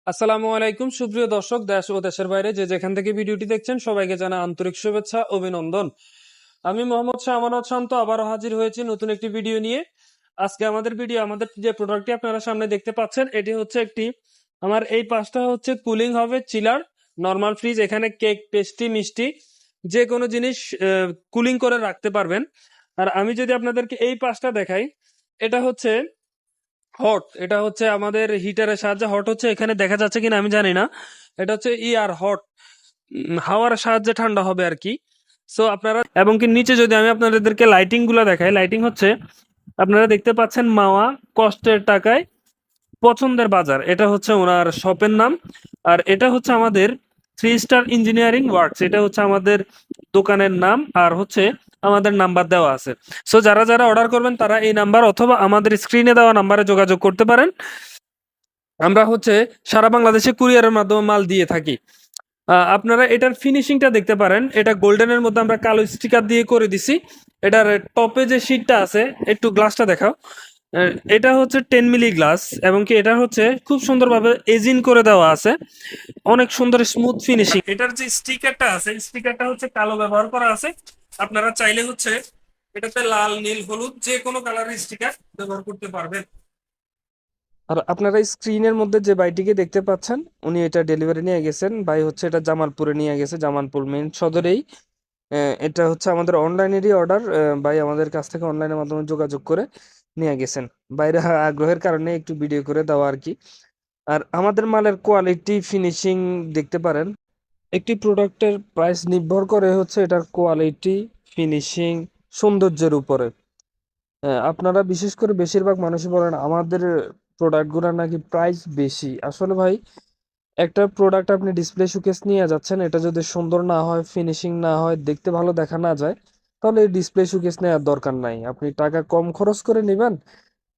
আসসালামু আলাইকুম সুপ্রিয় দর্শক, দেশ ও দেশের বাইরে যে যেখান থেকে ভিডিওটি দেখছেন সবাইকে জানাই আন্তরিক শুভেচ্ছা অভিনন্দন। আমি মোহাম্মদ শামানত শান্ত আবারও হাজির হয়েছি নতুন একটি ভিডিও নিয়ে। আজকে আমাদের যে প্রোডাক্টটি আপনারা সামনে দেখতে পাচ্ছেন এটি হচ্ছে আমার এই পাশটা হচ্ছে কুলিং হবে চিলার, নর্মাল ফ্রিজ। এখানে কেক, পেস্ট্রি, মিষ্টি যে কোনো জিনিস কুলিং করে রাখতে পারবেন। আর আমি যদি আপনাদেরকে এই পাশটা দেখাই, এটা হচ্ছে হট। এটা হচ্ছে আমাদের হিটারের সাহায্যে হট হচ্ছে, এখানে দেখা যাচ্ছে কিনা আমি জানি না। এটা হচ্ছে ইয়ার হট, হাওয়ার সাহায্যে ঠান্ডা হবে আর কি। সো আপনারা এবং কি নিচে যদি আমি আপনাদেরকে লাইটিং গুলা দেখাই, লাইটিং হচ্ছে আপনারা দেখতে পাচ্ছেন মাওয়া কষ্টের টাকায় পছন্দের বাজার, এটা হচ্ছে ওনার শপের নাম। আর এটা হচ্ছে আমাদের 3 স্টার ইঞ্জিনিয়ারিং ওয়ার্কস, এটা হচ্ছে আমাদের দোকানের নাম। আর হচ্ছে আমাদের নাম্বার দেওয়া আছে। সো যারা যারা অর্ডার করবেন তারা এই নাম্বার অথবা আমাদের স্ক্রিনে দেওয়া নাম্বারে যোগাযোগ করতে পারেন। আমরা হচ্ছে সারা বাংলাদেশে কুরিয়ারের মাধ্যমে মাল দিয়ে থাকি। আপনারা এটার ফিনিশিংটা দেখতে পারেন, এটা গোল্ডেনের মধ্যে আমরা কালো স্টিকার দিয়ে করে দিছি। এটার টপে যে শীটটা আছে, একটু গ্লাসটা দেখাও। এটা হচ্ছে 10 মিলি গ্লাস এবং কি এটা হচ্ছে খুব সুন্দরভাবে এজিং করে দেওয়া আছে, অনেক সুন্দর স্মুথ ফিনিশিং। এটার যে স্টিকারটা আছে, স্টিকারটা হচ্ছে কালো ব্যবহার করা আছে। আপনারা চাইলে হচ্ছে এটাতে লাল, নীল, হলুদ যে কোনো কালারের স্টিকার ব্যবহার করতে পারবেন। আর আপনারা স্ক্রিনের মধ্যে যে ভাইটিকে দেখতে পাচ্ছেন, উনি এটা ডেলিভারি নিয়ে গেছেন। ভাই হচ্ছে এটা জামালপুরে নিয়ে গেছে, জামালপুর মেইন সদরেই। এটা হচ্ছে আমাদের অনলাইনেরই অর্ডার। ভাই আমাদের কাছ থেকে অনলাইনের মাধ্যমে যোগাযোগ করে নিয়ে গেছেন। বাইরে আগ্রহের কারণে একটু ভিডিও করে দেওয়া আর কি। আর আমাদের মালের কোয়ালিটি, ফিনিশিং দেখতে পারেন। একটি প্রোডাক্টের প্রাইস নির্ভর করে হচ্ছে এটার কোয়ালিটি, ফিনিশিং, সৌন্দর্যের উপরে। আপনারা বিশেষ করে বেশিরভাগ মানুষই বলেন আমাদের প্রোডাক্টগুলো নাকি প্রাইস বেশি। আসলে ভাই, একটা প্রোডাক্ট আপনি ডিসপ্লে শোকেস নিয়ে যাচ্ছেন, এটা যদি সুন্দর না হয়, ফিনিশিং না হয়, দেখতে ভালো দেখা না যায়, তাহলে এই ডিসপ্লে শোকেস নেওয়ার দরকার নাই। আপনি টাকা কম খরচ করে নেবেন।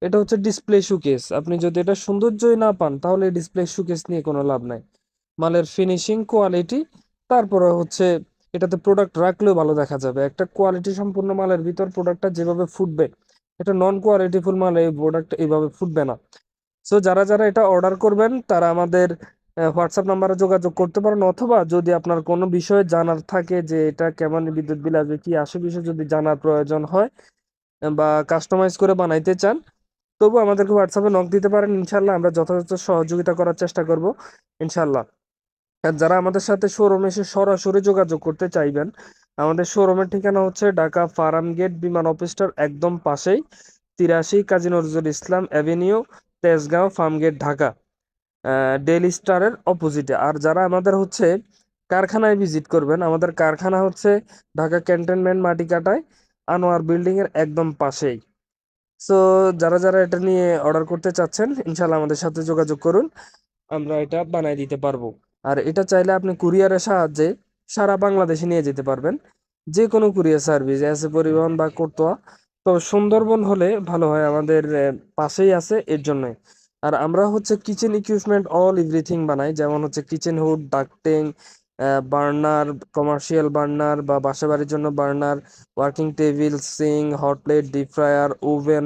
এটা হচ্ছে ডিসপ্লে শোকেস, আপনি যদি এটা সৌন্দর্যই না পান তাহলে ডিসপ্লে শোকেস নিয়ে কোনো লাভ নাই। মালের ফিনিশিং, কোয়ালিটি, তারপরে হচ্ছে এটাতে প্রোডাক্ট রাখলেও ভালো দেখা যাবে। একটা কোয়ালিটি সম্পূর্ণ মালের ভিতর প্রোডাক্টটা যেভাবে ফুটবে, এটা নন কোয়ালিটিফুল মাল এই প্রোডাক্ট এইভাবে ফুটবে না। সো যারা যারা এটা অর্ডার করবেন তারা আমাদের হোয়াটসঅ্যাপ নাম্বারে যোগাযোগ করতে পারেন, অথবা যদি আপনার কোনো বিষয়ে জানার থাকে যে এটা কেমন বিদ্যুৎ বিল আসবে, কি আসে বিষয়ে যদি জানার প্রয়োজন হয় বা কাস্টমাইজ করে বানাইতে চান, তবু আমাদেরকে হোয়াটসঅ্যাপে নক দিতে পারেন। ইনশাল্লাহ আমরা যথাযথ সহযোগিতা করার চেষ্টা করব, ইনশাল্লাহ। আর যারা আমাদের সাথে শোরুমে এসে সরাসরি যোগাযোগ করতে চাইবেন, আমাদের শোরুমের ঠিকানা হচ্ছে ঢাকা ফার্ম গেট বিমান অফিসটার একদম পাশেই, 83 কাজী নজরুল ইসলাম অ্যাভিনিউ, তেজগাঁও, ফার্মগেট, ঢাকা, ডেইলি স্টারের অপোজিটে। আর যারা আমাদের হচ্ছে কারখানায় ভিজিট করবেন, আমাদের কারখানা হচ্ছে ঢাকা ক্যান্টনমেন্ট মাটিকাটায়, আনোয়ার বিল্ডিং এর একদম পাশেই। সো যারা যারা এটা নিয়ে অর্ডার করতে চাচ্ছেন, ইনশাল্লাহ আমাদের সাথে যোগাযোগ করুন, আমরা এটা বানাই দিতে পারবো। আর এটা চাইলে আপনি কুরিয়ারের সাহায্যে সারা বাংলাদেশে নিয়ে যেতে পারবেন, যে কোনো কুরিয়ার সার্ভিস, এসে পরিবহন বা করতোয়া। তো সুন্দরবন হলে ভালো হয়, আমাদের পাশেই আছে এর জন্যই। আর আমরা হচ্ছে কিচেন ইকুইপমেন্ট অল এভরিথিং বানাই, যেমন হচ্ছে kitchen hood, ducting, burner, commercial burner বা বাসা বাড়ির জন্য burner, working table, sink, hot plate, deep fryer, oven,